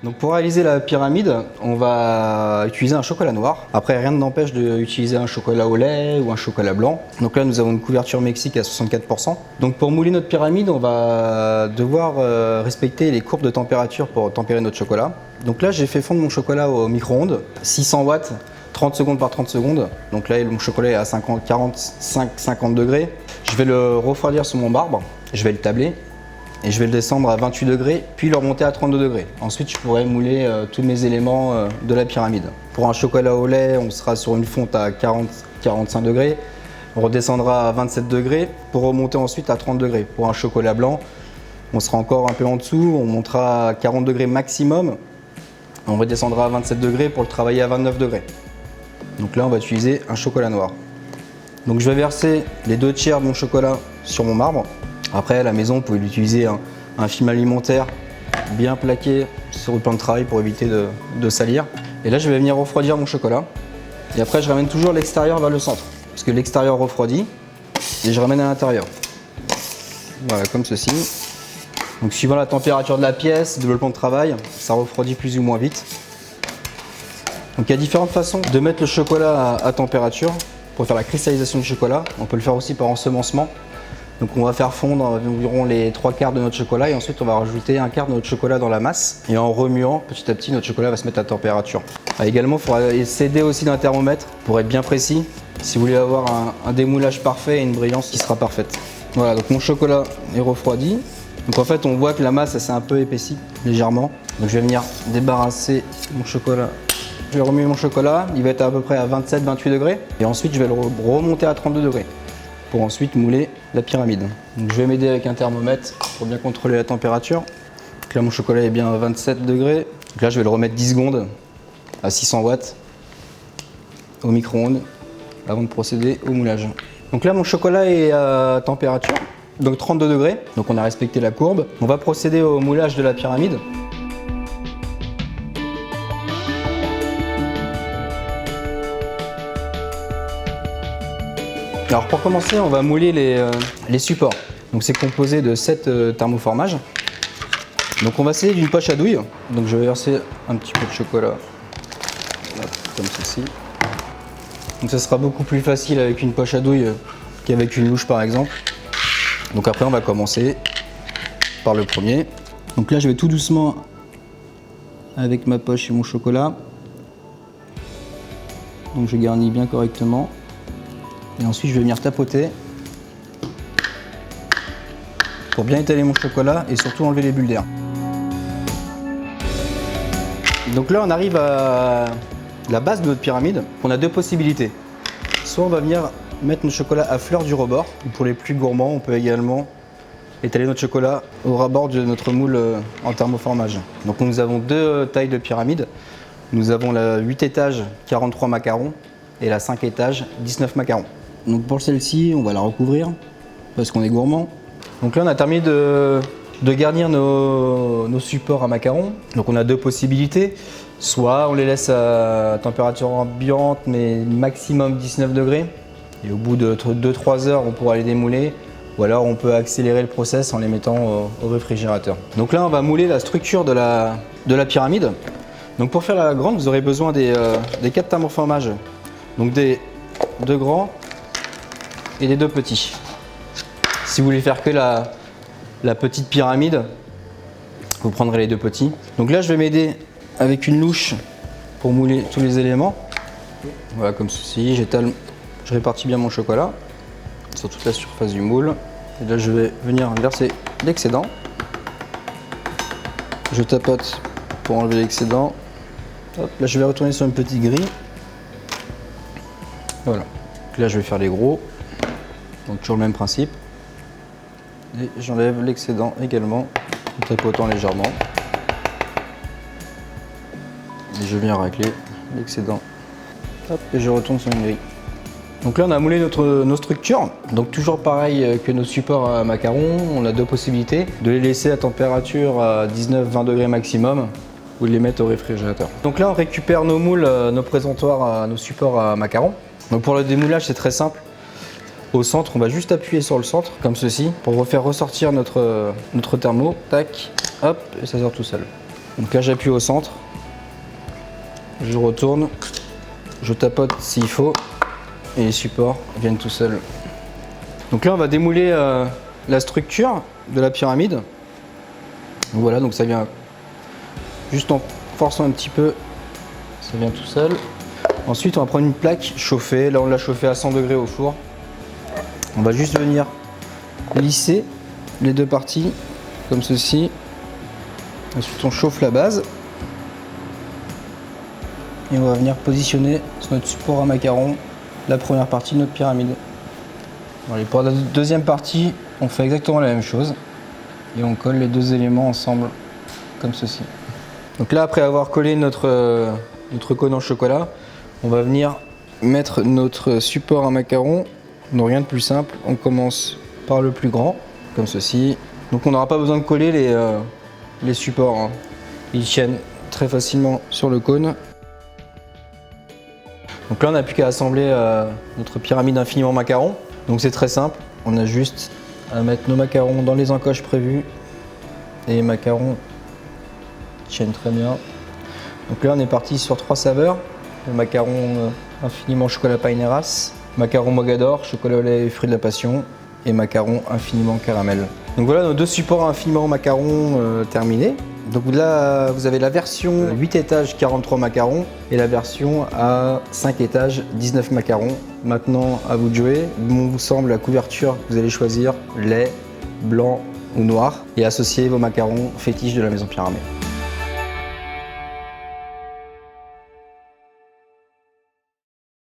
Donc pour réaliser la pyramide, on va utiliser un chocolat noir. Après, rien ne n'empêche d'utiliser un chocolat au lait ou un chocolat blanc. Donc là, nous avons une couverture Mexique à 64%. Donc pour mouler notre pyramide, on va devoir respecter les courbes de température pour tempérer notre chocolat. Donc là, j'ai fait fondre mon chocolat au micro-ondes, 600 watts, 30 secondes par 30 secondes. Donc là, mon chocolat est à 45-50 degrés. Je vais le refroidir sur mon marbre, je vais le tabler. Et je vais le descendre à 28 degrés, puis le remonter à 32 degrés. Ensuite, je pourrai mouler tous mes éléments de la pyramide. Pour un chocolat au lait, on sera sur une fonte à 40-45 degrés. On redescendra à 27 degrés pour remonter ensuite à 30 degrés. Pour un chocolat blanc, on sera encore un peu en dessous. On montera à 40 degrés maximum. On redescendra à 27 degrés pour le travailler à 29 degrés. Donc là, on va utiliser un chocolat noir. Donc je vais verser les 2/3 de mon chocolat sur mon marbre. Après, à la maison, vous pouvez utiliser un film alimentaire bien plaqué sur le plan de travail pour éviter de salir. Et là, je vais venir refroidir mon chocolat. Et après, je ramène toujours l'extérieur vers le centre. Parce que l'extérieur refroidit et je ramène à l'intérieur. Voilà, comme ceci. Donc, suivant la température de la pièce, de le plan de travail, ça refroidit plus ou moins vite. Donc, il y a différentes façons de mettre le chocolat à température pour faire la cristallisation du chocolat. On peut le faire aussi par ensemencement. Donc on va faire fondre environ les 3/4 de notre chocolat et ensuite on va rajouter 1/4 de notre chocolat dans la masse et en remuant petit à petit notre chocolat va se mettre à température. Également il faudra s'aider aussi d'un thermomètre pour être bien précis si vous voulez avoir un démoulage parfait et une brillance qui sera parfaite. Voilà, donc mon chocolat est refroidi. Donc en fait on voit que la masse s'est un peu épaissie légèrement. Donc je vais venir débarrasser mon chocolat. Je vais remuer mon chocolat, il va être à peu près à 27-28 degrés et ensuite je vais le remonter à 32 degrés. Pour ensuite mouler la pyramide. Donc, je vais m'aider avec un thermomètre pour bien contrôler la température. Donc là mon chocolat est bien à 27 degrés. Donc là je vais le remettre 10 secondes à 600 watts au micro-ondes avant de procéder au moulage. Donc là mon chocolat est à température, donc 32 degrés. Donc on a respecté la courbe. On va procéder au moulage de la pyramide. Alors pour commencer, on va mouler les supports. Donc c'est composé de 7 thermoformages. Donc on va essayer d'une poche à douille. Donc je vais verser un petit peu de chocolat, comme ceci. Donc ça sera beaucoup plus facile avec une poche à douille qu'avec une louche par exemple. Donc après on va commencer par le premier. Donc là je vais tout doucement avec ma poche et mon chocolat. Donc je garnis bien correctement. Et ensuite, je vais venir tapoter pour bien étaler mon chocolat et surtout enlever les bulles d'air. Donc là, on arrive à la base de notre pyramide. On a deux possibilités. Soit on va venir mettre notre chocolat à fleur du rebord. Ou pour les plus gourmands, on peut également étaler notre chocolat au rebord de notre moule en thermoformage. Donc nous avons deux tailles de pyramide. Nous avons la 8 étages, 43 macarons et la 5 étages, 19 macarons. Donc pour celle-ci, on va la recouvrir parce qu'on est gourmand. Donc là, on a terminé de garnir nos supports à macarons. Donc on a deux possibilités. Soit on les laisse à température ambiante, mais maximum 19 degrés. Et au bout de 2-3 heures, on pourra les démouler. Ou alors on peut accélérer le process en les mettant au réfrigérateur. Donc là, on va mouler la structure de la pyramide. Donc pour faire la grande, vous aurez besoin des 4 thermoformages. Donc des 2 grands et des 2 petits. Si vous voulez faire que la petite pyramide, vous prendrez les 2 petits. Donc là, je vais m'aider avec une louche pour mouler tous les éléments. Voilà, comme ceci. J'étale, je répartis bien mon chocolat sur toute la surface du moule. Et là, je vais venir verser l'excédent. Je tapote pour enlever l'excédent. Là, je vais retourner sur une petite grille. Voilà. Donc là, je vais faire les gros. Donc toujours le même principe. Et j'enlève l'excédent également, en tapotant légèrement. Et je viens racler l'excédent. Et je retourne sur une grille. Donc là on a moulé nos structures. Donc toujours pareil que nos supports à macarons, on a deux possibilités. De les laisser à température à 19-20 degrés maximum ou de les mettre au réfrigérateur. Donc là on récupère nos moules, nos présentoirs, nos supports à macarons. Donc pour le démoulage c'est très simple. Au centre, on va juste appuyer sur le centre, comme ceci, pour refaire ressortir notre thermo. Tac, hop, et ça sort tout seul. Donc là j'appuie au centre, je retourne, je tapote s'il faut et les supports viennent tout seuls. Donc là on va démouler la structure de la pyramide. Voilà, donc ça vient juste en forçant un petit peu, ça vient tout seul. Ensuite on va prendre une plaque chauffée, là on l'a chauffée à 100 degrés au four. On va juste venir lisser les deux parties comme ceci. Ensuite on chauffe la base et on va venir positionner sur notre support à macarons la première partie de notre pyramide. Allez, pour la deuxième partie on fait exactement la même chose et on colle les deux éléments ensemble comme ceci. Donc là après avoir collé notre cône en chocolat, on va venir mettre notre support à macarons. Donc rien de plus simple, on commence par le plus grand comme ceci. Donc on n'aura pas besoin de coller les supports, hein. Ils tiennent très facilement sur le cône. Donc là on n'a plus qu'à assembler notre pyramide infiniment macarons. Donc c'est très simple, on a juste à mettre nos macarons dans les encoches prévues et les macarons tiennent très bien. Donc là on est parti sur 3 saveurs, le macaron infiniment chocolat paineras, macaron mogador, chocolat au lait et fruits de la passion et macaron infiniment caramel. Donc voilà nos deux supports infiniment macarons terminés. Donc là vous avez la version 8 étages 43 macarons et la version à 5 étages 19 macarons. Maintenant à vous de jouer, bon vous semble la couverture que vous allez choisir, lait, blanc ou noir, et associer vos macarons fétiches de la maison Pyramé.